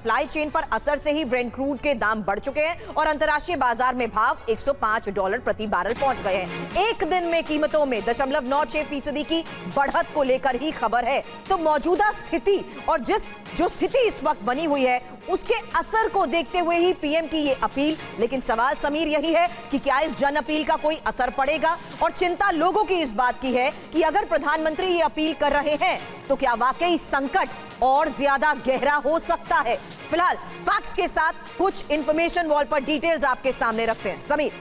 Supply chain पर असर से ही ब्रेंट क्रूड के दाम बढ़ चुके हैं और अंतर्राष्ट्रीय बाजार में भाव $105 प्रति बैरल पहुंच गए हैं। एक दिन में कीमतों में 0.96% की बढ़त को लेकर ही खबर है। तो मौजूदा स्थिति और जो स्थिति इस वक्त बनी हुई है उसके असर को देखते हुए ही पीएम की ये अपील। लेकिन सवाल समीर यही है कि क्या इस जन अपील का कोई असर पड़ेगा, और चिंता लोगों की इस बात की है कि अगर प्रधानमंत्री ये अपील कर रहे हैं तो क्या वाकई संकट और ज्यादा गहरा हो सकता है। फिलहाल फैक्ट्स के साथ कुछ इंफॉर्मेशन वॉल पर डिटेल्स आपके सामने रखते हैं। समीर।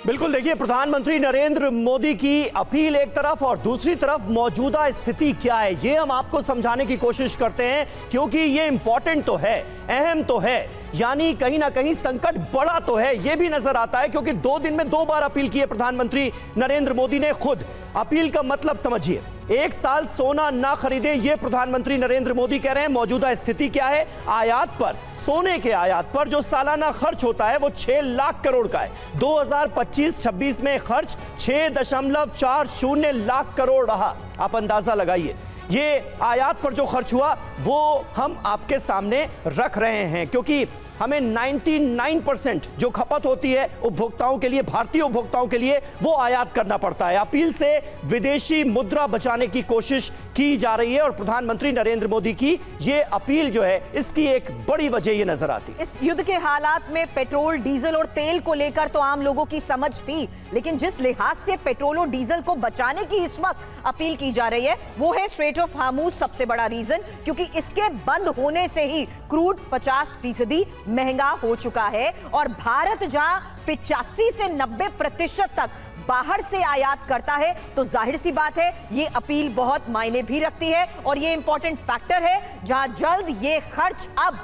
बिल्कुल, देखिए, प्रधानमंत्री नरेंद्र मोदी की अपील एक तरफ और दूसरी तरफ मौजूदा स्थिति क्या है, ये हम आपको समझाने की कोशिश करते हैं, क्योंकि ये इंपॉर्टेंट तो है, अहम तो है, यानी कहीं ना कहीं संकट बड़ा तो है, ये भी नजर आता है, क्योंकि 2 दिन में 2 बार अपील की है प्रधानमंत्री नरेंद्र मोदी ने खुद। अपील का मतलब समझिए, 1 साल सोना ना खरीदे, ये प्रधानमंत्री नरेंद्र मोदी कह रहे हैं। मौजूदा स्थिति क्या है? आयात पर, सोने के आयात पर जो सालाना खर्च होता है वो 6 लाख करोड़ का है। 2025-26 में खर्च 6.40 लाख करोड़ रहा। आप अंदाजा लगाइए, ये आयात पर जो खर्च हुआ वो हम आपके सामने रख रहे हैं, क्योंकि हमें 99% जो खपत होती है उपभोक्ताओं के लिए, भारतीय उपभोक्ताओं के लिए, वो आयात करना पड़ता है। अपील से विदेशी मुद्रा बचाने की कोशिश की जा रही है और प्रधानमंत्री नरेंद्र मोदी की ये अपील जो है, इसकी एक बड़ी वजह ये नजर आती है। इस युद्ध के हालात में पेट्रोल, डीजल और तेल को लेकर तो आम लोगों की समझ थी, लेकिन जिस लिहाज से पेट्रोल और डीजल को बचाने की इस वक्त अपील की जा रही है वो है स्ट्रेट ऑफ हार्मूज सबसे बड़ा रीजन, क्योंकि इसके बंद होने से ही क्रूड 50% महंगा हो चुका है और भारत जहां 85 से 90% तक बाहर से आयात करता है, तो जाहिर सी बात है ये अपील बहुत मायने भी रखती है और ये इंपॉर्टेंट फैक्टर है जहां जल्द ये खर्च अब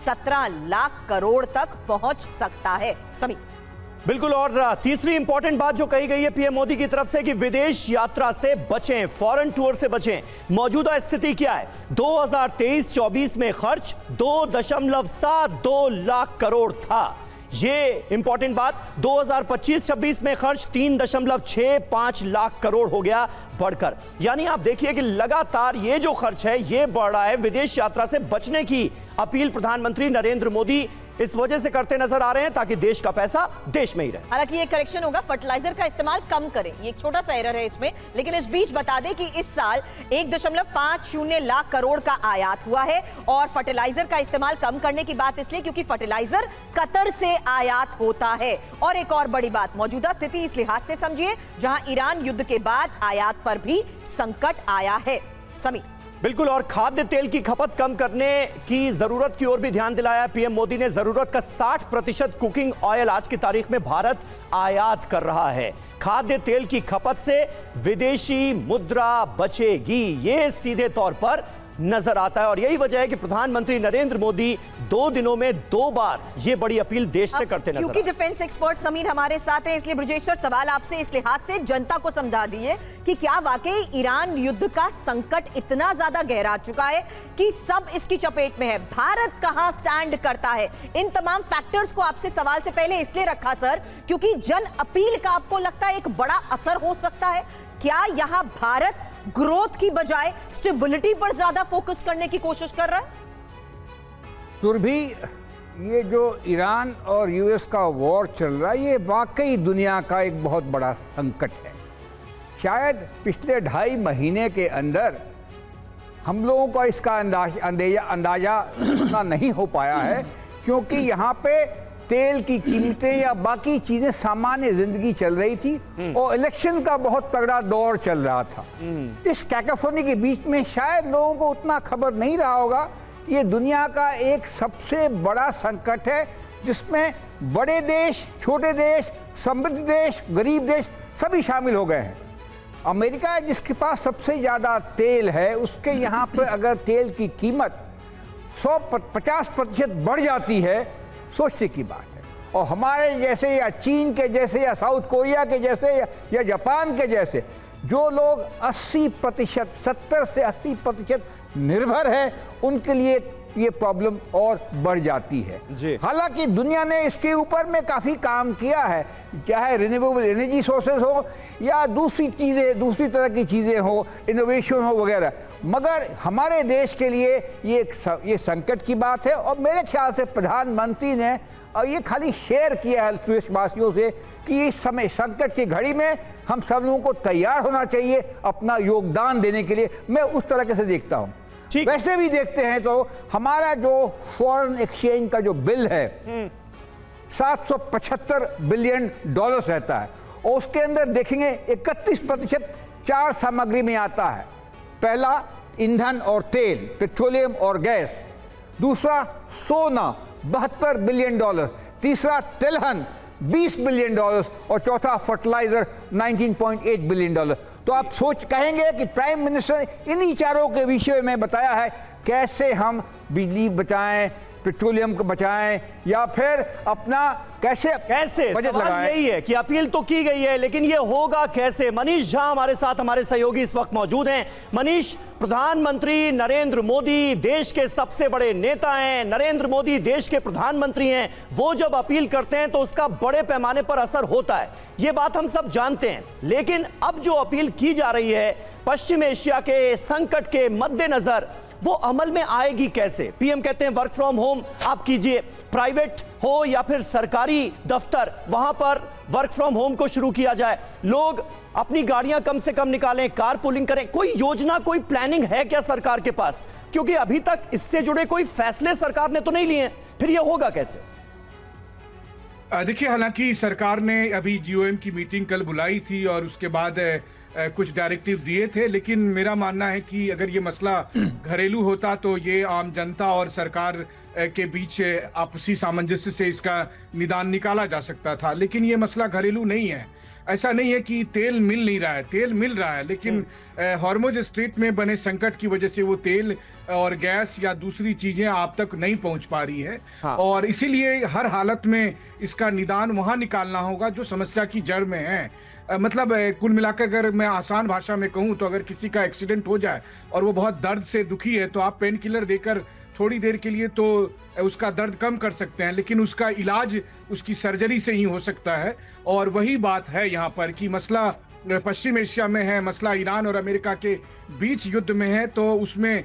17 लाख करोड़ तक पहुंच सकता है। समीर। बिल्कुल, और तीसरी इंपॉर्टेंट बात जो कही गई है पीएम मोदी की तरफ से कि विदेश यात्रा से बचें, फॉरेन टूर से बचें। मौजूदा स्थिति क्या है? 2023-24 में खर्च 2.72 लाख करोड़ था। ये इंपॉर्टेंट बात, 2025-26 में खर्च 3.65 लाख करोड़ हो गया बढ़कर। यानी आप देखिए कि लगातार ये जो खर्च है ये बढ़ रहा है। विदेश यात्रा से बचने की अपील प्रधानमंत्री नरेंद्र मोदी इस वजह से करते नजर आ रहे हैं ताकि देश का पैसा देश में ही रहे। हालांकि ये करेक्शन होगा, फर्टिलाइजर का इस्तेमाल कम करें, ये एक छोटा सा एरर है इसमें। लेकिन इस बीच बता दें कि इस साल 1.50 लाख करोड़ का आयात हुआ है और फर्टिलाइजर का इस्तेमाल कम करने की बात इसलिए क्योंकि फर्टिलाइजर कतर से आयात होता है। और एक और बड़ी बात, मौजूदा स्थिति इस लिहाज से समझिए जहां ईरान युद्ध के बाद आयात पर भी संकट आया है। समीर। बिल्कुल, और खाद्य तेल की खपत कम करने की जरूरत की ओर भी ध्यान दिलाया पीएम मोदी ने। जरूरत का 60% कुकिंग ऑयल आज की तारीख में भारत आयात कर रहा है। खाद्य तेल की खपत से विदेशी मुद्रा बचेगी, ये सीधे तौर पर नजर आता है और यही वजह है कि प्रधानमंत्री नरेंद्र मोदी 2 दिनों में 2 बार ये बड़ी अपील देश से करते नजर। क्योंकि डिफेंस एक्सपर्ट समीर हमारे साथ है, इसलिए ब्रजेश सर सवाल आपसे इस लिहाज से जनता को समझा दिए कि क्या वाकई ईरान युद्ध का संकट इतना ज्यादा गहरा चुका है कि सब इसकी चपेट में है? भारत कहां स्टैंड करता है? इन तमाम फैक्टर्स को आपसे सवाल से पहले इसलिए रखा सर क्योंकि जन अपील का आपको लगता है एक बड़ा असर हो सकता है। क्या यहां भारत ग्रोथ की बजाय स्टेबिलिटी पर ज्यादा फोकस करने की कोशिश कर रहा है? सुरभि, ये जो ईरान और यूएस का वॉर चल रहा है ये वाकई दुनिया का एक बहुत बड़ा संकट है। शायद पिछले 2.5 महीने के अंदर हम लोगों को इसका अंदाजा उतना नहीं हो पाया है, क्योंकि यहाँ पे तेल की कीमतें या बाकी चीजें सामान्य जिंदगी चल रही थी और इलेक्शन का बहुत तगड़ा दौर चल रहा था। इस कैकोफोनी के बीच में शायद लोगों को उतना खबर नहीं रहा होगा कि ये दुनिया का एक सबसे बड़ा संकट है जिसमें बड़े देश, छोटे देश, समृद्ध देश, गरीब देश सभी शामिल हो गए हैं। अमेरिका जिसके पास सबसे ज़्यादा तेल है, उसके यहाँ पर अगर तेल की कीमत 150% बढ़ जाती है, सोचने की बात है। और हमारे जैसे या चीन के जैसे या साउथ कोरिया के जैसे या जापान के जैसे जो लोग 80%, 70 से 80% निर्भर हैं, उनके लिए ये प्रॉब्लम और बढ़ जाती है। जी। हालांकि दुनिया ने इसके ऊपर में काफ़ी काम किया है, चाहे रिन्यूएबल एनर्जी सोर्सेज हो या दूसरी चीज़ें, दूसरी तरह की चीज़ें हो, इनोवेशन हो वगैरह, मगर हमारे देश के लिए ये संकट की बात है। और मेरे ख्याल से प्रधानमंत्री ने और ये खाली शेयर किया है देशवासियों से कि इस समय संकट की घड़ी में हम सब लोगों को तैयार होना चाहिए अपना योगदान देने के लिए। मैं उस तरह से देखता हूँ। ठीक। वैसे भी देखते हैं तो हमारा जो फॉरेन एक्सचेंज का जो बिल है 775 बिलियन डॉलर्स रहता है, और उसके अंदर देखेंगे 31% 4 सामग्री में आता है। पहला ईंधन और तेल, पेट्रोलियम और गैस, दूसरा सोना 72 बिलियन डॉलर, तीसरा तिलहन 20 बिलियन डॉलर और चौथा फर्टिलाइजर 19.8 बिलियन डॉलर। तो आप कहेंगे कि प्राइम मिनिस्टर इन्हीं चारों के विषय में बताया है कैसे हम बिजली बचाएं, पेट्रोलियम को बचाएं, या फिर अपना कैसे बजट सवाल लगाएं। यही है कि अपील तो की गई है, लेकिन ये होगा कैसे? मनीष झा हमारे साथ, हमारे सहयोगी इस वक्त मौजूद हैं। मनीष, प्रधानमंत्री नरेंद्र मोदी देश के सबसे बड़े नेता हैं, नरेंद्र मोदी देश के प्रधानमंत्री हैं, वो जब अपील करते हैं तो उसका बड़े पैमाने पर असर होता है, ये बात हम सब जानते हैं। लेकिन अब जो अपील की जा रही है पश्चिम एशिया के संकट के मद्देनजर, वो अमल में आएगी कैसे? पीएम कहते हैं वर्क फ्रॉम होम आप कीजिए, प्राइवेट हो या फिर सरकारी दफ्तर, वहां पर वर्क फ्रॉम होम को शुरू किया जाए, लोग अपनी गाड़ियां कम से कम निकालें, कार पुलिंग करें। कोई योजना, कोई प्लानिंग है क्या सरकार के पास? क्योंकि अभी तक इससे जुड़े कोई फैसले सरकार ने तो नहीं लिए हैं, फिर यह होगा कैसे? देखिए, हालांकि सरकार ने अभी जीओएम की मीटिंग कल बुलाई थी और उसके बाद कुछ डायरेक्टिव दिए थे, लेकिन मेरा मानना है कि अगर ये मसला घरेलू होता तो ये आम जनता और सरकार के बीच आपसी सामंजस्य से इसका निदान निकाला जा सकता था। लेकिन ये मसला घरेलू नहीं है। ऐसा नहीं है कि तेल मिल नहीं रहा है, तेल मिल रहा है, लेकिन हॉर्मुज स्ट्रेट में बने संकट की वजह से वो तेल और गैस या दूसरी चीजें आप तक नहीं पहुंच पा रही है। हाँ। और इसीलिए हर हालत में इसका निदान वहां निकालना होगा जो समस्या की जड़ में है। मतलब कुल मिलाकर अगर मैं आसान भाषा में कहूं तो अगर किसी का एक्सीडेंट हो जाए और वो बहुत दर्द से दुखी है तो आप पेन किलर देकर थोड़ी देर के लिए तो उसका दर्द कम कर सकते हैं, लेकिन उसका इलाज उसकी सर्जरी से ही हो सकता है। और वही बात है यहाँ पर कि मसला पश्चिम एशिया में है, मसला ईरान और अमेरिका के बीच युद्ध में है, तो उसमें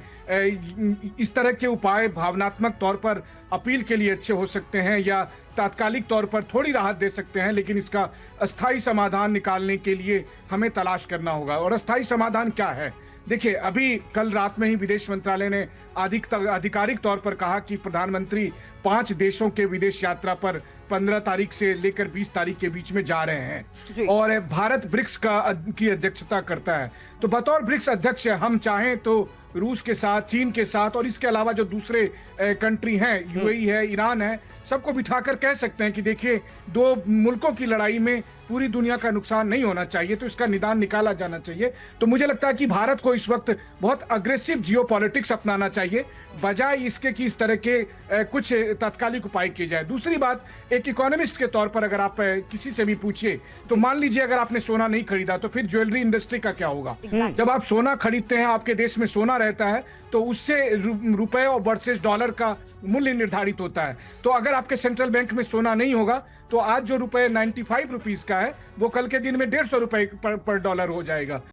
इस तरह के उपाय भावनात्मक तौर पर अपील के लिए अच्छे हो सकते हैं या तात्कालिक तौर पर थोड़ी राहत दे सकते हैं, लेकिन इसका अस्थायी समाधान निकालने के लिए हमें तलाश करना होगा। और अस्थायी समाधान क्या है? देखिए, अभी कल रात में ही विदेश मंत्रालय ने आधिकारिक तौर पर कहा कि प्रधानमंत्री 5 देशों के विदेश यात्रा पर 15 तारीख से लेकर 20 तारीख के बीच में जा रहे हैं और भारत ब्रिक्स की अध्यक्षता करता है। तो बतौर ब्रिक्स अध्यक्ष हम चाहें तो रूस के साथ, चीन के साथ और इसके अलावा जो दूसरे कंट्री हैं, यूएई है, ईरान है, सबको बिठाकर कह सकते हैं कि देखिए, 2 मुल्कों की लड़ाई में पूरी दुनिया का नुकसान नहीं होना चाहिए, तो इसका निदान निकाला जाना चाहिए। तो मुझे लगता है कि भारत को इस वक्त बहुत अग्रेसिव जियोपॉलिटिक्स अपनाना चाहिए, बजाय इसके कि इस तरह के कुछ तात्कालिक उपाय किए जाए। दूसरी बात, एक इकोनॉमिस्ट के तौर पर अगर आप किसी से भी पूछिए तो मान लीजिए अगर आपने सोना नहीं खरीदा तो फिर ज्वेलरी इंडस्ट्री का क्या होगा? जब आप सोना खरीदते हैं, आपके देश में सोना रहता है, तो उससे रुपए और वर्सेस डॉलर का मूल्य निर्धारित होता है। तो अगर आपके सेंट्रल बैंक में सोना नहीं होगा तो आज जो रुपए 95 रुपीस का है वो कल के दिन में 150 रुपए पर डॉलर हो जाएगा।